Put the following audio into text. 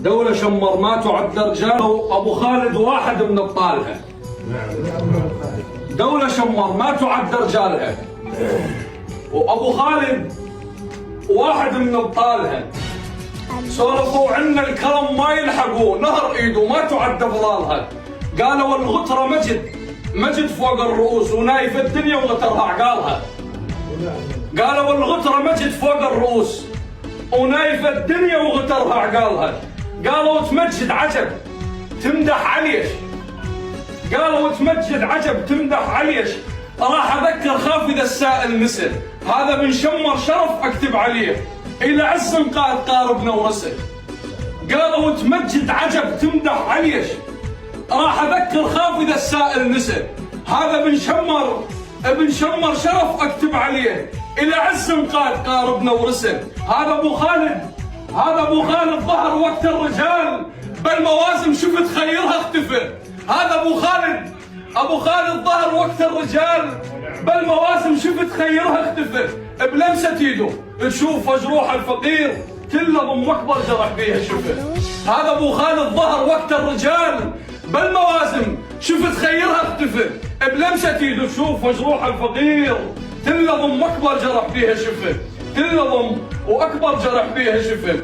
دولة شمر ما تعد رجال، وأبو خالد واحد من أبطالها. دولة شمر ما تعد رجالها، وأبو خالد واحد من أبطالها. سولفوا عنا الكرم ما يلحقوا، نهر إيده ما تعد أفضالها. قالوا الغترة مجد فوق الرؤوس، ونايف الدنيا وغترها عقالها. قالوا الغترة مجد فوق الرؤوس، ونايف الدنيا وغترها عقالها. قالوا تمجد عجب تمدح عليش، قالوا تمجد عجب تمدح عليش. راح اذكر خاف اذا السائل نسل، هذا من شمر شرف اكتب عليه، الى عز قال قاربنا ورسل. قالوا تمجد عجب تمدح عليش، راح اذكر خاف اذا السائل نسل، هذا ابن شمر شرف اكتب عليه، الى عز قال قاربنا ورسل. هذا ابو خالد ظهر وقت الرجال، بالمواسم شفت خيرها اختفى. هذا ابو خالد ظهر وقت الرجال، بالمواسم شفت خيرها اختفى. بلمسة ايده تشوف جروح الفقير، كله ضم اكبر جرح فيها شفه. هذا ابو خالد ظهر وقت الرجال، بالمواسم شفت خيرها اختفى. بلمسة ايده تشوف جروح الفقير، كله ضم اكبر جرح فيها شفه. كله ضم واكبر جرح فيها شفه.